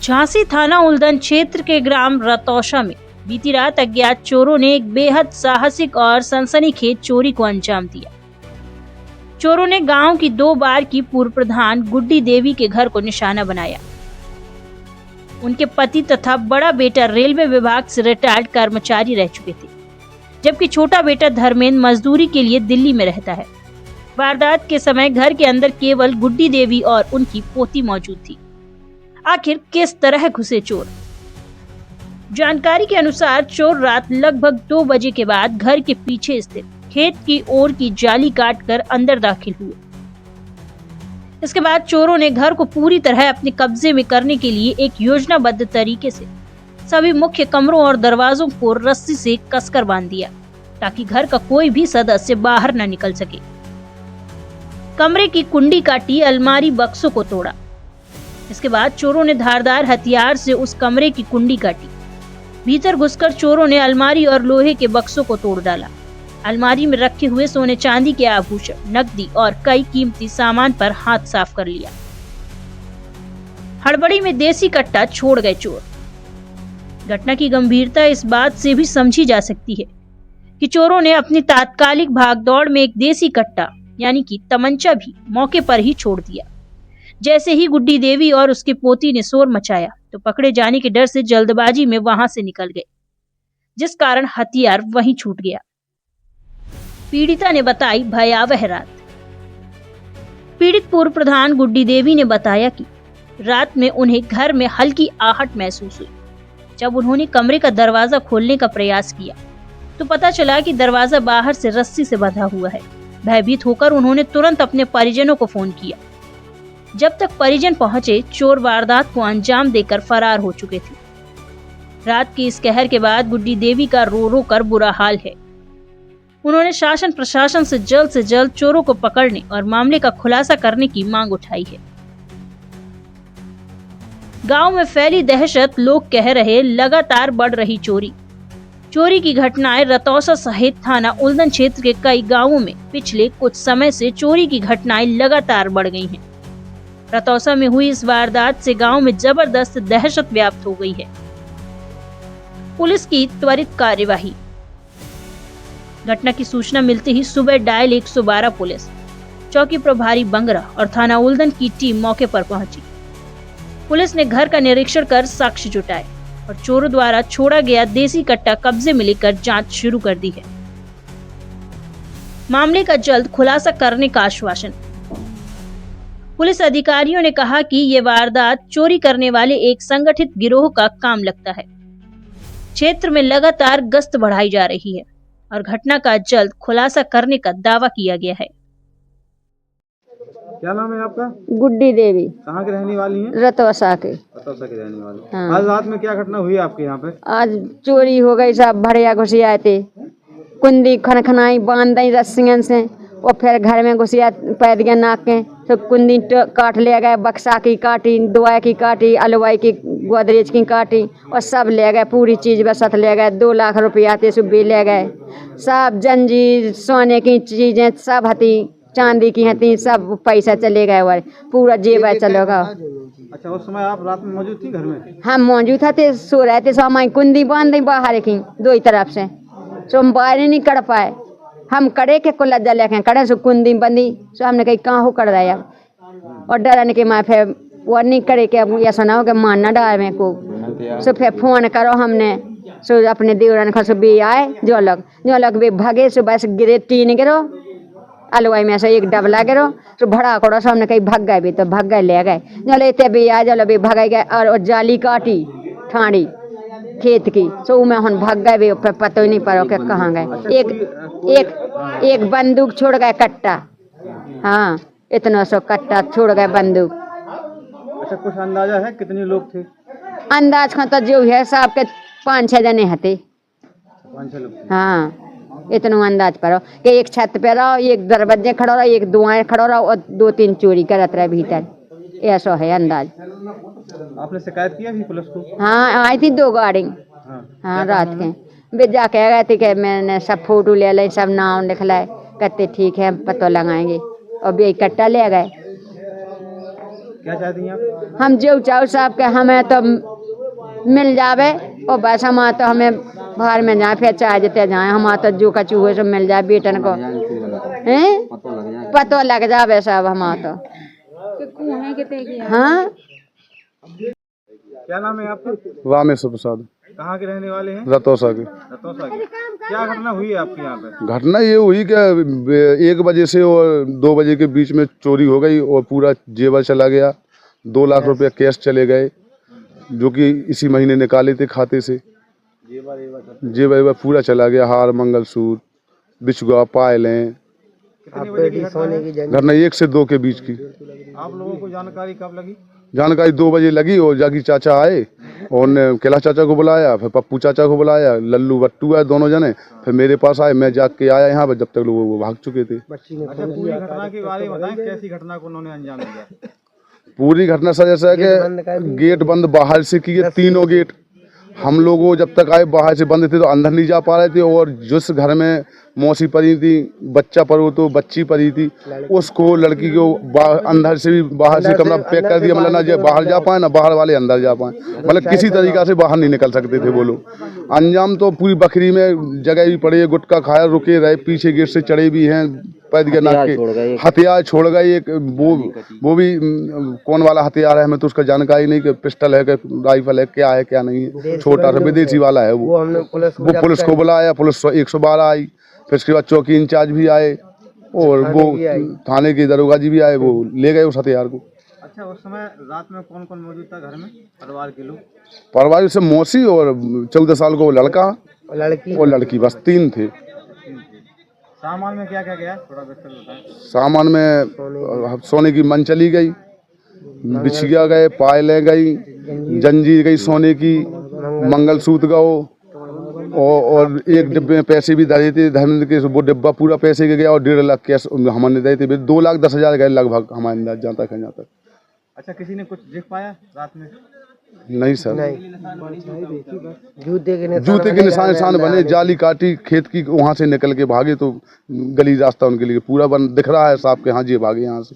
झांसी थाना उल्दन क्षेत्र के ग्राम रतौशा में बीती रात अज्ञात चोरों ने एक बेहद साहसिक और सनसनीखेज चोरी को अंजाम दिया। चोरों ने गांव की 2 बार की पूर्व प्रधान गुड्डी देवी के घर को निशाना बनाया। उनके पति तथा बड़ा बेटा रेलवे विभाग से रिटायर्ड कर्मचारी रह चुके थे, जबकि छोटा बेटा धर्मेंद्र मजदूरी के लिए दिल्ली में रहता है। वारदात के समय घर के अंदर केवल गुड्डी देवी और उनकी पोती मौजूद थी। आखिर किस तरह घुसे चोर? जानकारी के अनुसार चोर रात लगभग 2 बजे के बाद घर के पीछे स्थित खेत की ओर की जाली काटकर अंदर दाखिल हुए। इसके बाद चोरों ने घर को पूरी तरह अपने कब्जे में करने के लिए एक योजनाबद्ध तरीके से सभी मुख्य कमरों और दरवाजों को रस्सी से कसकर बांध दिया, ताकि घर का कोई भी सदस्य बाहर न निकल सके। कमरे की कुंडी काटी, अलमारी बक्सों को तोड़ा। इसके बाद चोरों ने धारदार हथियार से उस कमरे की कुंडी काटी। भीतर घुसकर चोरों ने अलमारी और लोहे के बक्सों को तोड़ डाला। अलमारी में रखे हुए सोने चांदी के आभूषण, नकदी और कई कीमती सामान पर हाथ साफ कर लिया। हड़बड़ी में देसी कट्टा छोड़ गए चोर। घटना की गंभीरता इस बात से भी समझी जा सकती है कि चोरों ने अपनी तात्कालिक भागदौड़ में एक देसी कट्टा यानी कि तमंचा भी मौके पर ही छोड़ दिया। जैसे ही गुड्डी देवी और उसके पोती ने शोर मचाया तो पकड़े जाने के डर से जल्दबाजी में वहां से निकल गए, जिस कारण हथियार वहीं छूट गया। पीड़िता ने बताई भयावह रात। पीड़ित पूर्व प्रधान गुड्डी देवी ने बताया कि रात में उन्हें घर में हल्की आहट महसूस हुई। जब उन्होंने कमरे का दरवाजा खोलने का प्रयास किया तो पता चला कि दरवाजा बाहर से रस्सी से बंधा हुआ है। भयभीत होकर उन्होंने तुरंत अपने परिजनों को फोन किया। जब तक परिजन पहुंचे, चोर वारदात को अंजाम देकर फरार हो चुके थे। रात की इस कहर के बाद गुड्डी देवी का रो रो कर बुरा हाल है। उन्होंने शासन प्रशासन से जल्द चोरों को पकड़ने और मामले का खुलासा करने की मांग उठाई है। गांव में फैली दहशत, लोग कह रहे लगातार बढ़ रही चोरी। चोरी की घटनाएं रतौसा सहित थाना उल्दन क्षेत्र के कई गांवों में पिछले कुछ समय से चोरी की घटनाएं लगातार बढ़ गई हैं। रतौसा में हुई इस वारदात से गांव में जबरदस्त दहशत व्याप्त हो गई है। पुलिस की त्वरित कार्यवाही। घटना की सूचना मिलते ही सुबह डायल 112 पुलिस, चौकी प्रभारी बंगरा और थाना उल्दन की टीम मौके पर पहुंची। पुलिस ने घर का निरीक्षण कर साक्ष्य जुटाए और चोरों द्वारा छोड़ा गया देसी कट्टा कब्जे में लेकर जांच शुरू कर दी है। मामले का जल्द खुलासा करने का आश्वासन। पुलिस अधिकारियों ने कहा कि ये वारदात चोरी करने वाले एक संगठित गिरोह का काम लगता है। क्षेत्र में लगातार गश्त बढ़ाई जा रही है और घटना का जल्द खुलासा करने का दावा किया गया है। क्या नाम है आपका? गुड्डी देवी। कहाँ की रहने वाली हैं? रतौसा के। रतौसा की रहने वाली। हाँ। आज रात में क्या घटना हुई आपके यहाँ पे? आज चोरी हो गई, सब भड़िया घुसिया थे, कुंदी खनखनाई बांध दी रस्सियों से और फिर घर में घुसिया पैद गया नाक के, तो कुंदी काट ले गए, बक्सा की काटी, दुआ की काटी, अलवाई की गोदरेज की काटी और सब ले गए, पूरी चीज बसत ले गए। 2 लाख रुपया थे सब भी ले गए। सब जंजीर, सोने की चीजें सब हती, चांदी की हती, सब पैसा चले गए और पूरा जेब चलेगा। अच्छा, उस समय आप रात में मौजूद थी घर में? हम मौजूद थे, सो रहे थे। सब हमारी कुंदी बांध दी बाहर की 2 तरफ से, सो हम बाहर नहीं कर पाए। हम कड़े के को लज्जा लेके कड़े से कुंदी बंदी, सो हमने कही कहाँ हो कर रहा और डरने के माँ फिर वो नहीं करे के अब ये सुनाओ कि मानना डाल मेरे को। सो फिर फोन करो हमने, सो अपने देवरन खा भी आए, जो लोग भी भागे। सो बस गिरे 3 गिरो अलवाई में से 1 डबला गिरो, तो भड़ा करो। सो हमने कहीं भाग गए भी, तो भाग गए ले गए। जो लेते भी आए, जो भी भाग गए और जाली काटी ठाणी खेत की, सो मैं हम भाग गए भी, पता ही नहीं पड़ो कि कहाँ गए। एक बंदूक छोड़ गए कट्टा। हाँ, इतना सो कट्टा छोड़ गए बंदूक। अच्छा, कुछ अंदाजा है कितने लोग थे? अंदाज का तो जो है साहब के 5-6 जने हते। 5-6 लोग थे। हाँ, इतना अंदाज पड़ो कि एक छत पे रहो, एक दरवाजे खड़ो रहो, एक दुआएं खड़ो रहो और 2-3 चोरी करत रहे भीतर। ऐसा है अंदाज। आपने शिकायत किया भी पुलिस को? हाँ, आई थी 2 गाड़ी। हाँ, रात के वे जाके गए थे कि मैंने सब फोटो ले ले, सब नाम लिख लाए, कहते ठीक है पता लगाएंगे, और भी इकट्ठा ले गए। क्या चाहती हैं आप? हम जो चाहो साहब के हमें तो मिल जावे और बस हम तो हमें बाहर में जाए फिर चाहे जिते जाए हम तो जो कचू हुए सब मिल जाए बेटन को हैं पतो लग जावे सब हम तो हाँ। क्या नाम है आपका? रामेश्वर प्रसाद, कहाँ के रहने वाले हैं? रतौसा के। रतौसा के। क्या घटना हुई है आपके यहाँ पे? घटना ये हुई कि 1 बजे से और 2 बजे के बीच में चोरी हो गई और पूरा जेवर चला गया। 2 लाख रुपया कैश चले गए जो कि इसी महीने निकाले थे खाते से। जेवर पूरा चला गया, हार, मंगलसूत्र, बिछुआ, पायलें। घटना 1 से 2 के बीच की। आप लोगों को जानकारी कब लगी? जानकारी 2 बजे लगी और जागी चाचा आए और ने कैलाश चाचा को बुलाया, फिर पप्पू चाचा को बुलाया, लल्लू बट्टू आए, दोनों जने फिर मेरे पास आए। मैं जाग के आया यहाँ पर, जब तक लोग वो भाग चुके थे। अच्छा, पूरी घटना के बारे में बताएं, कैसी घटना को उन्होंने अंजाम दिया? पूरी घटना सर ऐसा है कि गेट बंद बाहर से किए, तीनों गेट। हम लोग जब तक आए बाहर से बंद थे तो अंदर नहीं जा पा रहे थे, और जिस घर में मौसी पड़ी थी, बच्चा पड़ो तो बच्ची पड़ी थी, उसको लड़की को अंदर से भी बाहर से कमरा पैक कर दिया। मतलब ना बाहर जा पाए ना बाहर वाले अंदर जा पाए, मतलब किसी तरीका से बाहर नहीं निकल सकते थे वो लोग। अंजाम तो पूरी बकरी में जगह भी पड़ी है, गुटखा खाया, रुके रहे, पीछे गेट से चढ़े भी हैं, पैद के नाक के हथियार छोड़ गए। एक वो भी कौन वाला हथियार है हमें तो उसका जानकारी नहीं, कि पिस्टल है कि राइफल है, क्या है क्या नहीं है, छोटा सा विदेशी वाला है वो पुलिस को बुलाया, पुलिस 112 आई, फिर उसके बाद चौकी इंचार्ज भी आए और वो थाने के दरोगा जी भी आए, वो ले गए उस हथियार को। अच्छा, उस समय रात में कौन कौन मौजूद था घर में, परिवार के लोग? परिवार से मौसी और 14 साल को लड़का और लड़की, बस 3 थे। सामान में क्या क्या गया, थोड़ा विस्तार बताएं। सामान में सोने की मन चली गई, बिछिया गए, पायलें गई, जंजीर गई सोने की, मंगलसूत्र गओ, और एक डिब्बे में पैसे भी धरे थे धर्मेंद्र के, वो डिब्बा पूरा पैसे के गया, और 1.5 लाख कैश हमने दे थे। 2,10,000 गए लगभग हमारे अंदाज जहाँ तक है जहाँ तक। अच्छा, किसी ने कुछ देख पाया रात में? नहीं सर, जूते के निशान बने, जाली काटी खेत की, वहाँ से निकल के भागे तो गली रास्ता उनके लिए पूरा बंद दिख रहा है साहब के। हाँ जी, भागे यहाँ से।